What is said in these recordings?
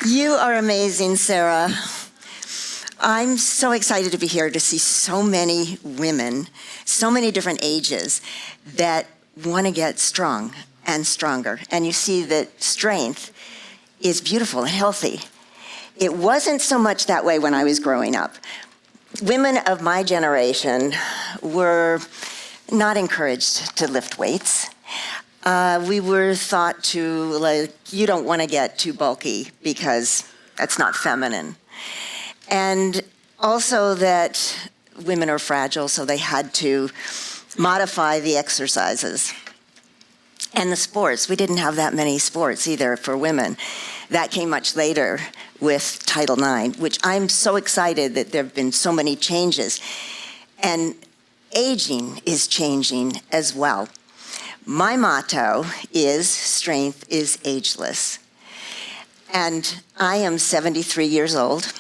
You are amazing, Sarah. I'm so excited to be here to see so many women, so many different ages that want to get strong and stronger. And you see that strength is beautiful and healthy. It wasn't so much that way when I was growing up. Women of my generation were not encouraged to lift weights. We were thought to, like, you don't want to get too bulky because that's not feminine. And also that women are fragile, so they had to modify the exercises. And the sports, we didn't have that many sports either for women. That came much later with Title IX, which I'm so excited that there have been so many changes. And aging is changing as well. My motto is, strength is ageless. And I am 73 years old.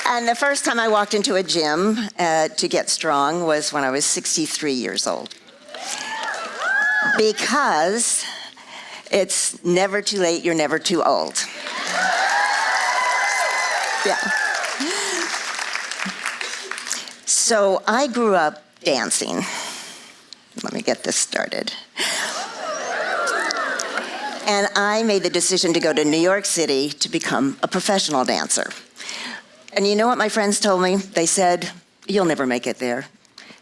And the first time I walked into a gym to get strong was when I was 63 years old. Because it's never too late, you're never too old. Yeah. So I grew up dancing. Let me get this started. And I made the decision to go to New York City to become a professional dancer. And you know what my friends told me? They said, you'll never make it there.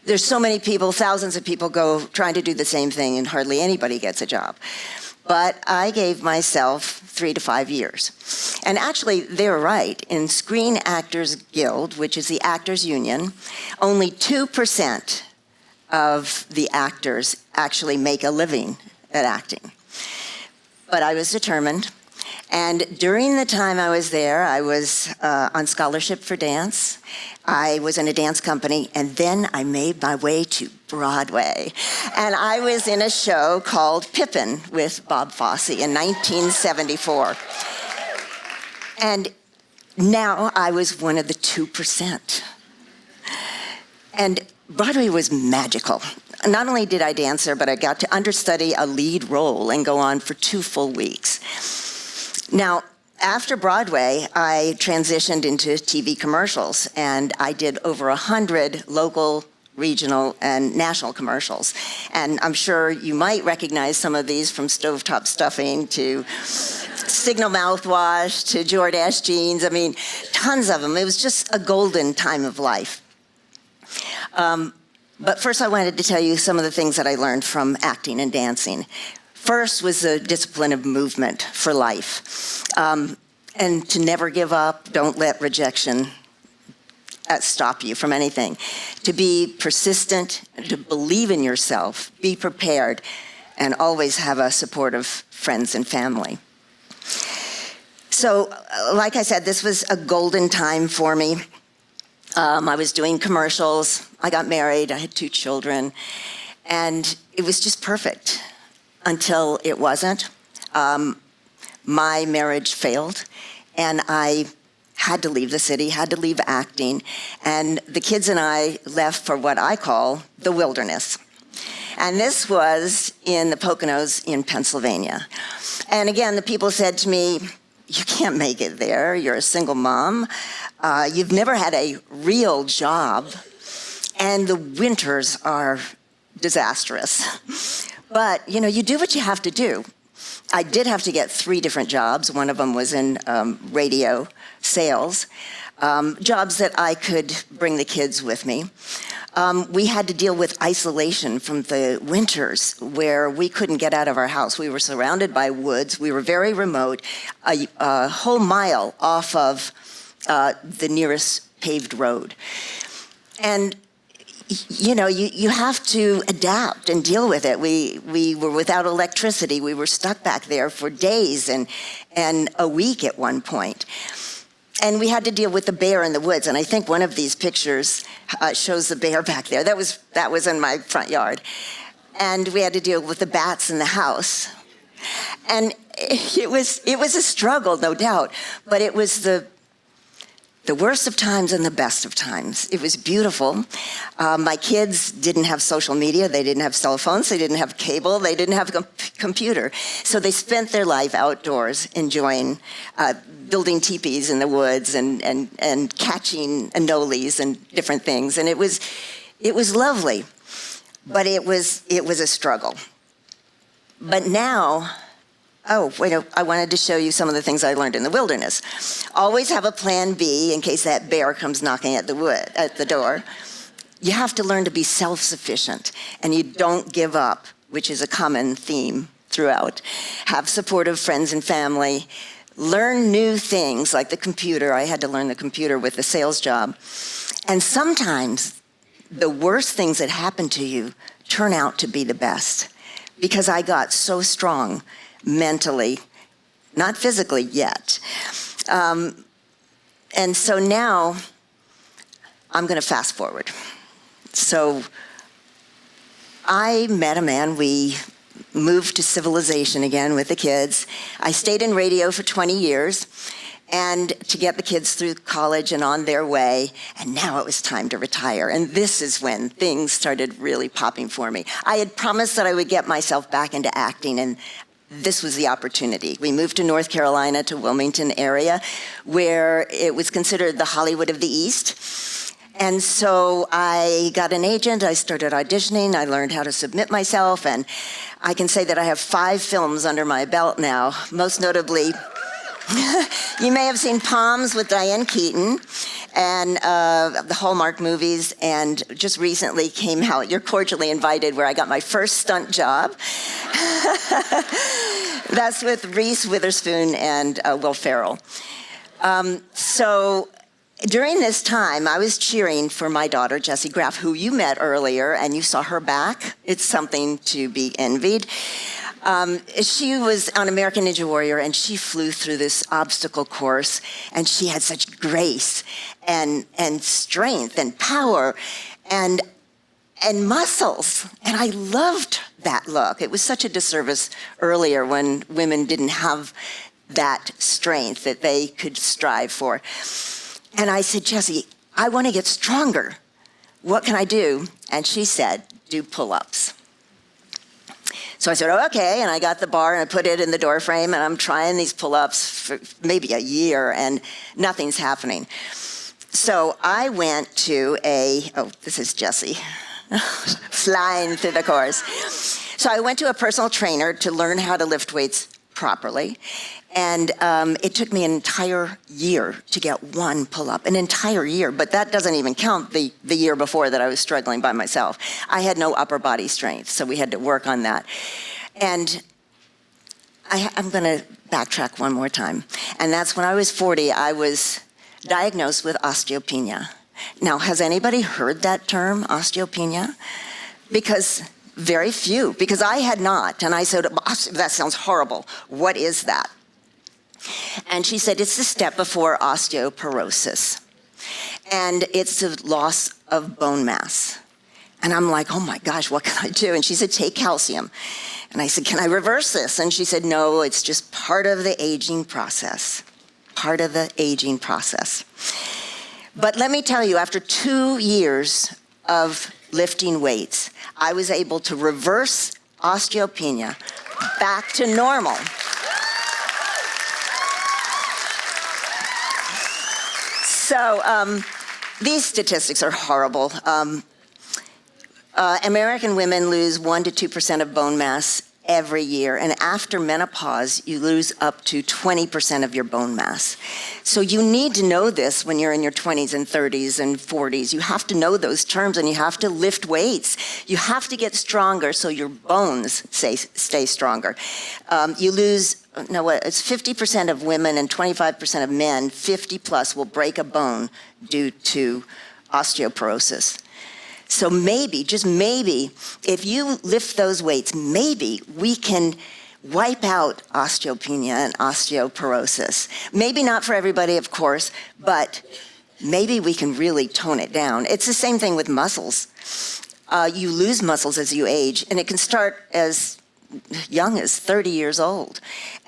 There's so many people, thousands of people go trying to do the same thing and hardly anybody gets a job. But I gave myself 3 to 5 years. And actually, they were right. In Screen Actors Guild, which is the actors union, only 2% of the actors actually make a living at acting. But I was determined. And during the time I was there, I was on scholarship for dance. I was in a dance company, and then I made my way to Broadway. And I was in a show called Pippin with Bob Fosse in 1974. And now I was one of the 2%. And Broadway was magical. Not only did I dance there, but I got to understudy a lead role and go on for 2 full weeks. Now, after Broadway, I transitioned into TV commercials, and I did over 100 local, regional, and national commercials. And I'm sure you might recognize some of these, from Stovetop Stuffing to Signal Mouthwash to Jordache Jeans. I mean, tons of them. It was just a golden time of life. But first I wanted to tell you some of the things that I learned from acting and dancing. First was the discipline of movement for life. And to never give up, don't let rejection stop you from anything. To be persistent, to believe in yourself, be prepared, and always have a supportive friends and family. So, like I said, this was a golden time for me. I was doing commercials, I got married, I had 2 children, and it was just perfect until it wasn't. My marriage failed, and I had to leave the city, had to leave acting, and the kids and I left for what I call the wilderness. And this was in the Poconos in Pennsylvania. And again, the people said to me, you can't make it there, you're a single mom, you've never had a real job, and the winters are disastrous. But, you know, you do what you have to do. I did have to get 3 different jobs. One of them was in radio sales, jobs that I could bring the kids with me. We had to deal with isolation from the winters where we couldn't get out of our house. We were surrounded by woods. We were very remote, a whole mile off of the nearest paved road. And you know, you have to adapt and deal with it. We were without electricity. We were stuck back there for days and a week at one point. And we had to deal with the bear in the woods. And I think one of these pictures shows the bear back there. That was in my front yard. And we had to deal with the bats in the house. And it was a struggle, no doubt. But it was the the worst of times and the best of times. It was beautiful. My kids didn't have social media. They didn't have cell phones. They didn't have cable. They didn't have a computer. So they spent their life outdoors enjoying building teepees in the woods and catching anoles and different things. And it was lovely, but it was a struggle. But now, I wanted to show you some of the things I learned in the wilderness. Always have a plan B in case that bear comes knocking at the door. You have to learn to be self-sufficient, and you don't give up, which is a common theme throughout. Have supportive friends and family. Learn new things like the computer. I had to learn the computer with the sales job. And sometimes the worst things that happen to you turn out to be the best, because I got so strong mentally, not physically yet. And so now I'm going to fast forward. So I met a man. We moved to civilization again with the kids. I stayed in radio for 20 years and to get the kids through college and on their way. And now it was time to retire. And this is when things started really popping for me. I had promised that I would get myself back into acting, and this was the opportunity. We moved to North Carolina, to Wilmington area, where it was considered the Hollywood of the East. And so I got an agent, I started auditioning, I learned how to submit myself, and I can say that I have 5 films under my belt now, most notably, you may have seen Palms with Diane Keaton, and the Hallmark movies, and just recently came out, You're Cordially Invited, where I got my first stunt job. That's with Reese Witherspoon and Will Ferrell. So during this time, I was cheering for my daughter, Jessie Graff, who you met earlier, and you saw her back. It's something to be envied. She was on American Ninja Warrior, and she flew through this obstacle course, and she had such grace and strength and power and muscles, and I loved that look. It was such a disservice earlier when women didn't have that strength that they could strive for. And I said, Jessie, I want to get stronger. What can I do? And she said, do pull-ups. So I said, okay, and I got the bar and I put it in the door frame, and I'm trying these pull-ups for maybe a year, and nothing's happening. So I went to this is Jessie, flying through the course. So I went to a personal trainer to learn how to lift weights properly, and it took me an entire year to get one pull-up, an entire year, but that doesn't even count the year before that I was struggling by myself. I had no upper body strength, so we had to work on that. And I'm going to backtrack one more time, and that's when I was 40, I was diagnosed with osteopenia. Now, has anybody heard that term, osteopenia? Because very few, because I had not, and I said, that sounds horrible. What is that? And she said, it's the step before osteoporosis. And it's the loss of bone mass. And I'm like, oh my gosh, what can I do? And she said, take calcium. And I said, can I reverse this? And she said, no, it's just part of the aging process. Part of the aging process. But let me tell you, after 2 years of lifting weights, I was able to reverse osteopenia back to normal. So these statistics are horrible. American women lose 1% to 2% of bone mass every year, and after menopause, you lose up to 20% of your bone mass. So you need to know this when you're in your 20s and 30s and 40s. You have to know those terms, and you have to lift weights. You have to get stronger so your bones stay stronger. You lose, it's 50% of women and 25% of men, 50 plus, will break a bone due to osteoporosis. So maybe, just maybe, if you lift those weights, maybe we can wipe out osteopenia and osteoporosis. Maybe not for everybody, of course, but maybe we can really tone it down. It's the same thing with muscles. You lose muscles as you age, and it can start as young as 30 years old.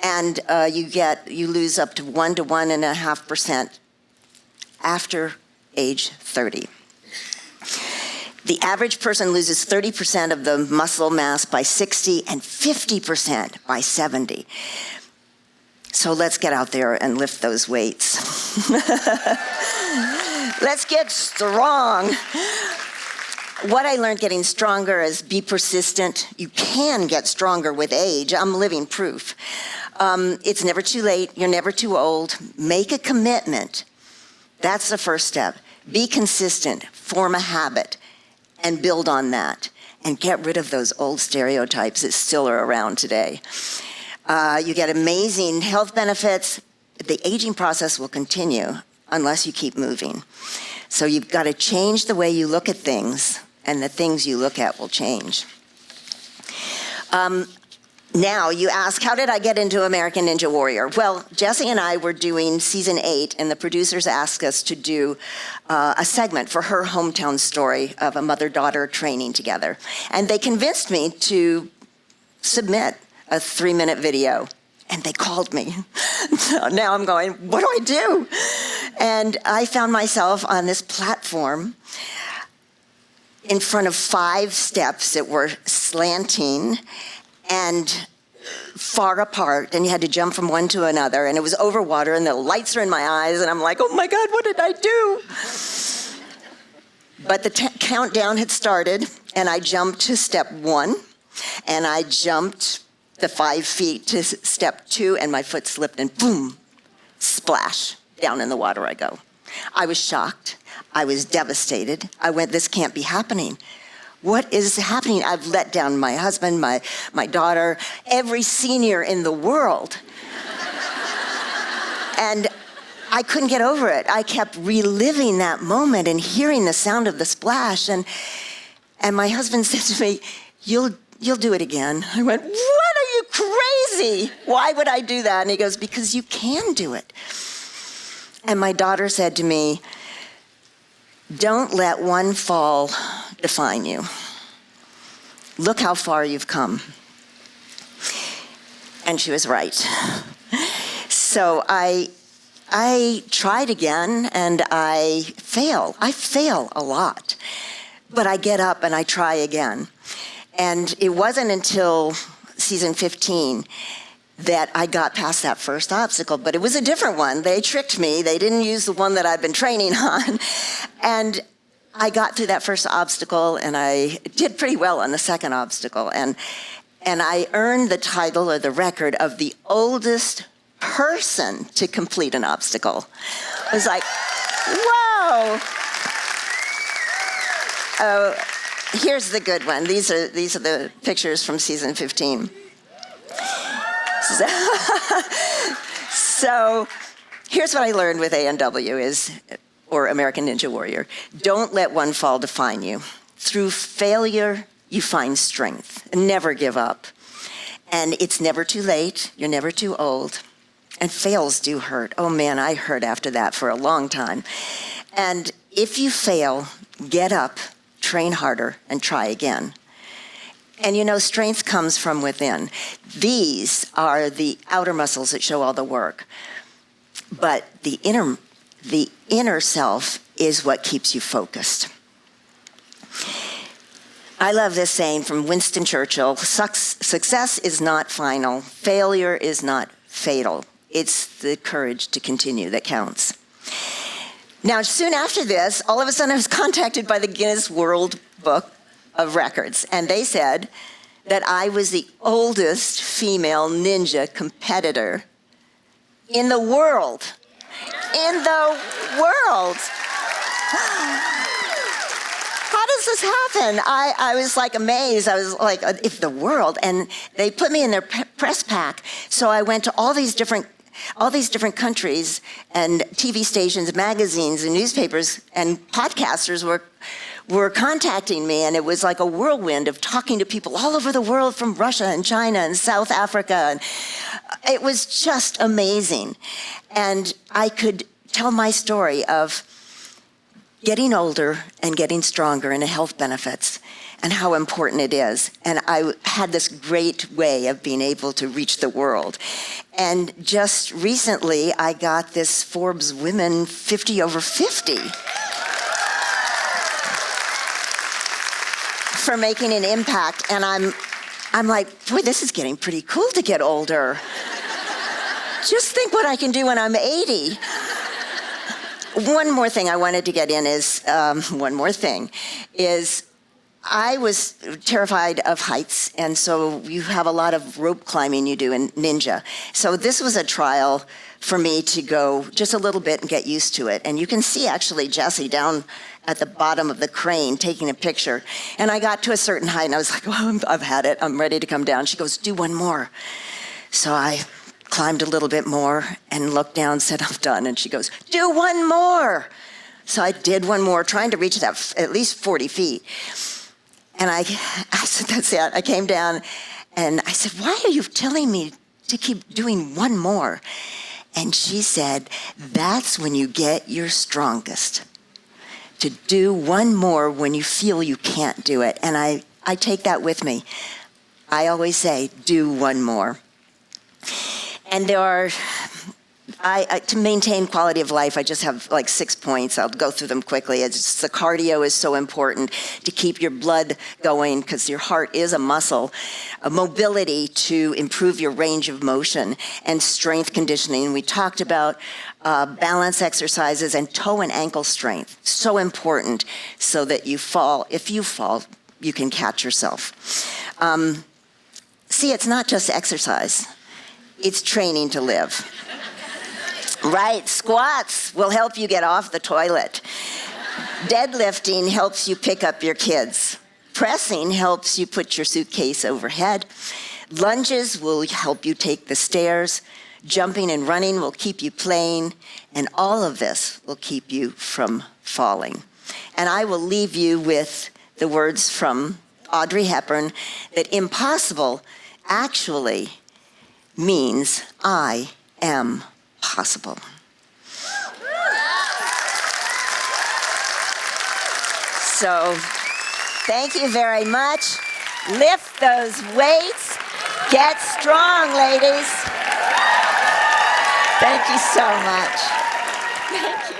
And you lose up to 1 to 1.5% after age 30. The average person loses 30% of the muscle mass by 60 and 50% by 70. So let's get out there and lift those weights. Let's get strong. What I learned getting stronger is be persistent. You can get stronger with age. I'm living proof. It's never too late. You're never too old. Make a commitment. That's the first step. Be consistent. Form a habit and build on that. And get rid of those old stereotypes that still are around today. You get amazing health benefits. The aging process will continue unless you keep moving. So you've got to change the way you look at things, and the things you look at will change. Now, you ask, how did I get into American Ninja Warrior? Well, Jesse and I were doing season 8, and the producers asked us to do a segment for her hometown story of a mother-daughter training together. And they convinced me to submit a 3-minute video. And they called me. Now I'm going, what do I do? And I found myself on this platform in front of 5 steps that were slanting and far apart, and you had to jump from one to another, and it was over water, and the lights are in my eyes, and I'm like, oh my God, what did I do? But the countdown had started, and I jumped to step 1, and I jumped the 5 feet to step 2, and my foot slipped, and boom, splash, down in the water I go. I was shocked. I was devastated. I went, this can't be happening. What is happening? I've let down my husband, my daughter, every senior in the world. And I couldn't get over it. I kept reliving that moment and hearing the sound of the splash. And my husband said to me, you'll do it again. I went, what? Are you crazy? Why would I do that? And he goes, because you can do it. And my daughter said to me, don't let one fall define you. Look how far you've come. And she was right. So I tried again, and I fail. I fail a lot. But I get up and I try again. And it wasn't until season 15 that I got past that first obstacle, but it was a different one. They tricked me. They didn't use the one that I'd been training on. And I got through that first obstacle, and I did pretty well on the second obstacle. And I earned the title or the record of the oldest person to complete an obstacle. I was like, whoa. Oh, here's the good one. These are the pictures from season 15. So here's what I learned with ANW or American Ninja Warrior. Don't let one fall define you. Through failure, you find strength. Never give up. And it's never too late. You're never too old. And fails do hurt. Oh man, I hurt after that for a long time. And if you fail, get up, train harder, and try again. And you know, strength comes from within. These are the outer muscles that show all the work. But the inner self is what keeps you focused. I love this saying from Winston Churchill: success is not final, failure is not fatal. It's the courage to continue that counts. Now, soon after this, all of a sudden I was contacted by the Guinness World Book of Records, and they said that I was the oldest female ninja competitor in the world. In the world. How does this happen? I was like amazed. I was like, if the world, and they put me in their press pack. So I went to all these different countries, and TV stations, magazines, and newspapers, and podcasters were contacting me, and it was like a whirlwind of talking to people all over the world, from Russia and China and South Africa, and it was just amazing. And I could tell my story of getting older and getting stronger and the health benefits and how important it is. And I had this great way of being able to reach the world. And just recently, I got this Forbes Women 50 over 50 for making an impact. And I'm like, boy, this is getting pretty cool to get older. Just think what I can do when I'm 80. One more thing I wanted to get in is, I was terrified of heights, and so you have a lot of rope climbing you do in ninja. So this was a trial for me to go just a little bit and get used to it. And you can see actually Jessie down at the bottom of the crane taking a picture. And I got to a certain height and I was like, well, I've had it. I'm ready to come down. She goes, do one more. So I climbed a little bit more and looked down, said, I'm done. And she goes, do one more. So I did one more, trying to reach that at least 40 feet. And I said, that's it. I came down and I said, why are you telling me to keep doing one more? And she said, that's when you get your strongest. To do one more when you feel you can't do it. And I take that with me. I always say, do one more. And there are, to maintain quality of life, I just have like 6 points. I'll go through them quickly. It's the cardio is so important to keep your blood going because your heart is a muscle. Mobility to improve your range of motion, and strength conditioning. We talked about balance exercises and toe and ankle strength. So important so that you fall. If you fall, you can catch yourself. See, it's not just exercise. It's training to live. Right, squats will help you get off the toilet. Deadlifting helps you pick up your kids. Pressing helps you put your suitcase overhead. Lunges will help you take the stairs. Jumping and running will keep you playing. And all of this will keep you from falling. And I will leave you with the words from Audrey Hepburn that impossible actually means I am possible. So, thank you very much. Lift those weights. Get strong, ladies. Thank you so much. Thank you.